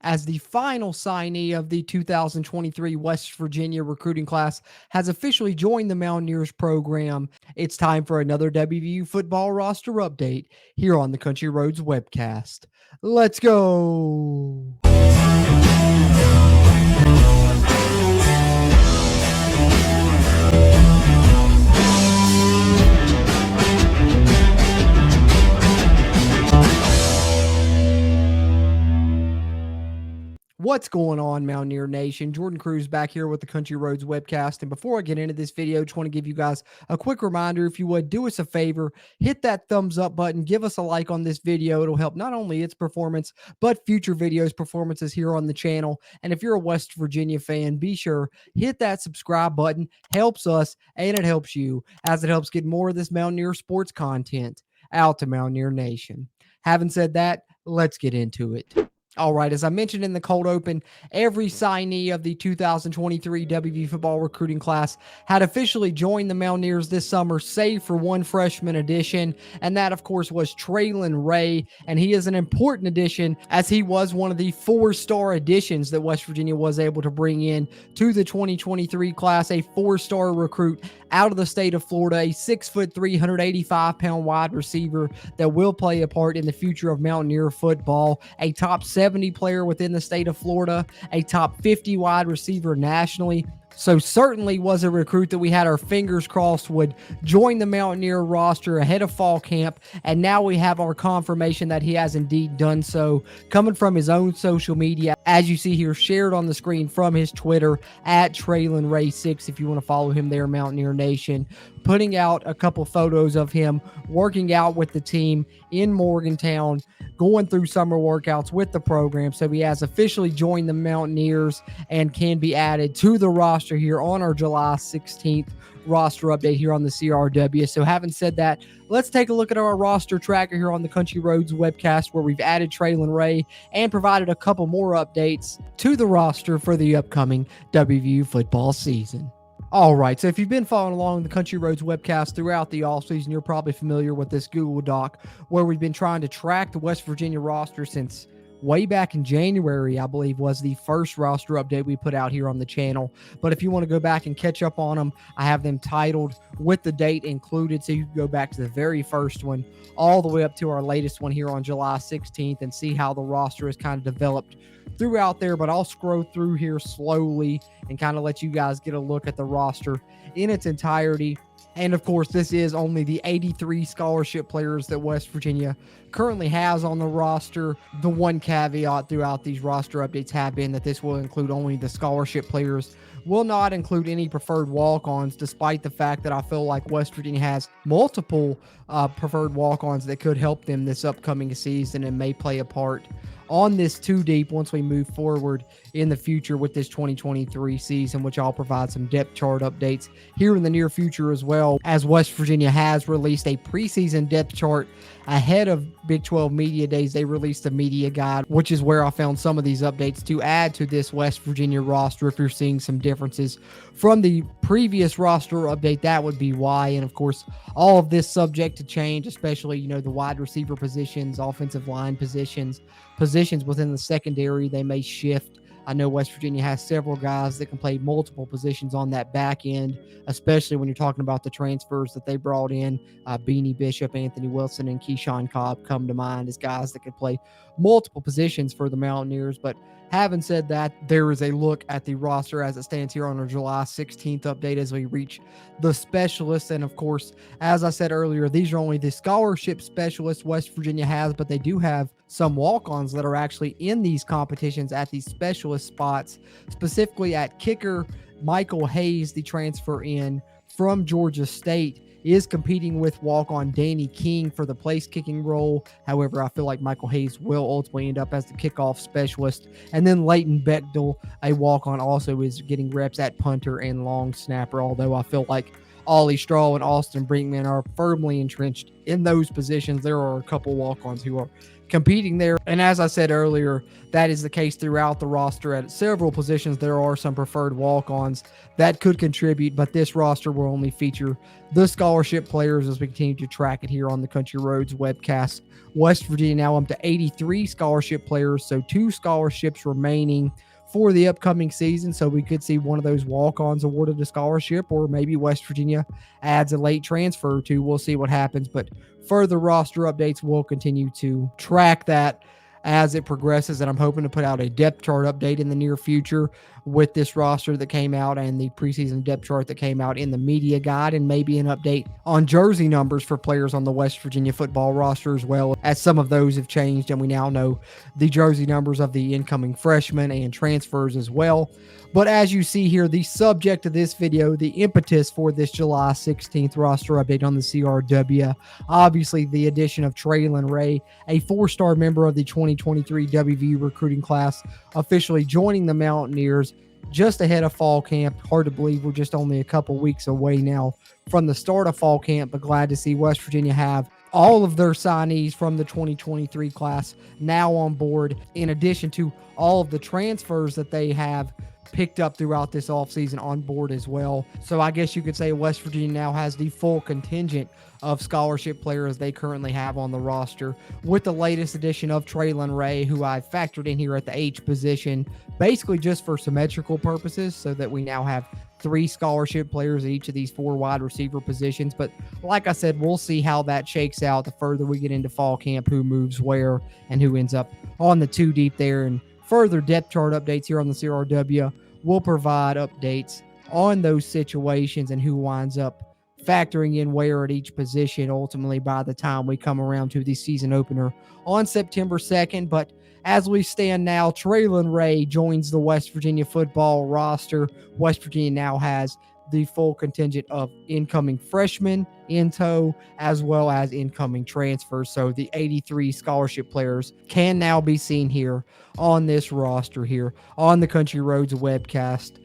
as the final signee of the 2023 West Virginia recruiting class has officially joined the Mountaineers program. It's time for another WVU football roster update here on the Country Roads webcast. Let's go. What's going on, Mountaineer Nation? Jordan Cruz back here with the Country Roads webcast. And before I get into this video, just want to give you guys a quick reminder. If you would, do us a favor, hit that thumbs up button, give us a like on this video. It'll help not only its performance, but future videos performances here on the channel. And if you're a West Virginia fan, be sure, hit that subscribe button. Helps us, and it helps you, as it helps get more of this Mountaineer sports content out to Mountaineer Nation. Having said that, let's get into it. All right, as I mentioned in the cold open, every signee of the 2023 WVU football recruiting class had officially joined the Mountaineers this summer, save for one freshman addition, and that, of course, was Traylon Ray, and he is an important addition as he was one of the four-star additions that West Virginia was able to bring in to the 2023 class, a four-star recruit out of the state of Florida, a 6'3", 185-pound wide receiver that will play a part in the future of Mountaineer football, a top 70 player within the state of Florida, a top 50 wide receiver nationally. So certainly was a recruit that we had our fingers crossed would join the Mountaineer roster ahead of fall camp. And now we have our confirmation that he has indeed done so, coming from his own social media, as you see here, shared on the screen from his Twitter at Traylon Ray 6, if you want to follow him there, Mountaineer Nation, putting out a couple photos of him working out with the team in Morgantown, going through summer workouts with the program. So he has officially joined the Mountaineers and can be added to the roster here on our July 16th roster update here on the CRW. So having said that, let's take a look at our roster tracker here on the Country Roads webcast, where we've added Traylon Ray and provided a couple more updates to the roster for the upcoming WVU football season. All right, so if you've been following along the Country Roads webcast throughout the offseason, you're probably familiar with this Google Doc where we've been trying to track the West Virginia roster since way back in January, I believe, was the first roster update we put out here on the channel. But if you want to go back and catch up on them, I have them titled with the date included, so you can go back to the very first one all the way up to our latest one here on July 16th and see how the roster has kind of developed throughout there. But I'll scroll through here slowly and kind of let you guys get a look at the roster in its entirety. And of course, this is only the 83 scholarship players that West Virginia currently has on the roster. The one caveat throughout these roster updates have been that this will include only the scholarship players, will not include any preferred walk-ons, despite the fact that I feel like West Virginia has multiple preferred walk-ons that could help them this upcoming season and may play a part on this two deep once we move forward in the future with this 2023 season, which I'll provide some depth chart updates here in the near future as well, as West Virginia has released a preseason depth chart ahead of Big 12 Media Days. They released a media guide, which is where I found some of these updates to add to this West Virginia roster. If you're seeing some differences from the previous roster update, that would be why. And of course, all of this subject to change, especially, you know, the wide receiver positions, offensive line positions within the secondary, they may shift. I know West Virginia has several guys that can play multiple positions on that back end, especially when you're talking about the transfers that they brought in. Beanie Bishop, Anthony Wilson, and Keyshawn Cobb come to mind as guys that can play multiple positions for the Mountaineers. But having said that, there is a look at the roster as it stands here on our July 16th update as we reach the specialists. And of course, as I said earlier, these are only the scholarship specialists West Virginia has, but they do have some walk-ons that are actually in these competitions at these specialist spots, specifically at kicker. Michael Hayes, the transfer in from Georgia State, is competing with walk-on Danny King for the place kicking role. However, I feel like Michael Hayes will ultimately end up as the kickoff specialist. And then Leighton Bechtel, a walk-on, also is getting reps at punter and long snapper, although I feel like Ollie Straw and Austin Brinkman are firmly entrenched in those positions. There are a couple walk-ons who are competing there. And as I said earlier, that is the case throughout the roster. At several positions, there are some preferred walk-ons that could contribute, but this roster will only feature the scholarship players as we continue to track it here on the Country Roads webcast. West Virginia now up to 83 scholarship players, so 2 scholarships remaining for the upcoming season. So we could see one of those walk-ons awarded a scholarship, or maybe West Virginia adds a late transfer or two. We'll see what happens, but further roster updates will continue to track that as it progresses, and I'm hoping to put out a depth chart update in the near future with this roster that came out and the preseason depth chart that came out in the media guide, and maybe an update on jersey numbers for players on the West Virginia football roster, as well as some of those have changed, and we now know the jersey numbers of the incoming freshmen and transfers as well. But as you see here, the subject of this video, the impetus for this July 16th roster update on the CRW, obviously the addition of Traylon Ray, a 4-star member of the 2023 WVU recruiting class, officially joining the Mountaineers just ahead of fall camp. Hard to believe we're just only a couple weeks away now from the start of fall camp, but glad to see West Virginia have all of their signees from the 2023 class now on board, in addition to all of the transfers that they have picked up throughout this offseason on board as well. So I guess you could say West Virginia now has the full contingent of scholarship players they currently have on the roster, with the latest addition of Traylon Ray, who I factored in here at the H position, basically just for symmetrical purposes, so that we now have 3 scholarship players at each of these 4 wide receiver positions. But like I said, we'll see how that shakes out the further we get into fall camp, who moves where and who ends up on the 2 deep there. And further depth chart updates here on the CRW will provide updates on those situations and who winds up factoring in where at each position ultimately by the time we come around to the season opener on September 2nd. But as we stand now, Traylon Ray joins the West Virginia football roster. West Virginia now has the full contingent of incoming freshmen in tow, as well as incoming transfers. So the 83 scholarship players can now be seen here on this roster here on the Country Roads webcast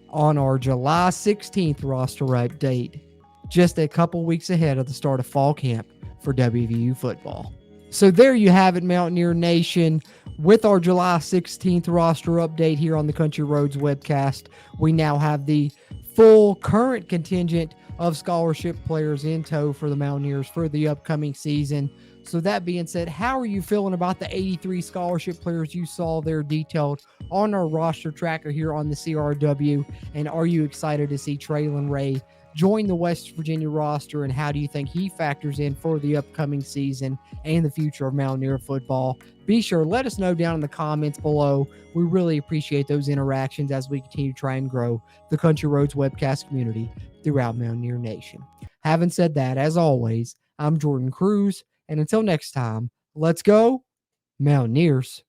on our July 16th roster update, just a couple weeks ahead of the start of fall camp for WVU football. So there you have it, Mountaineer Nation. With our July 16th roster update here on the Country Roads webcast, we now have the full current contingent of scholarship players in tow for the Mountaineers for the upcoming season. So that being said, how are you feeling about the 83 scholarship players you saw there detailed on our roster tracker here on the CRW? And are you excited to see Traylon Ray join the West Virginia roster, and how do you think he factors in for the upcoming season and the future of Mountaineer football? Be sure to let us know down in the comments below. We really appreciate those interactions as we continue to try and grow the Country Roads webcast community throughout Mountaineer Nation. Having said that, as always, I'm Jordan Cruz, and until next time, let's go Mountaineers.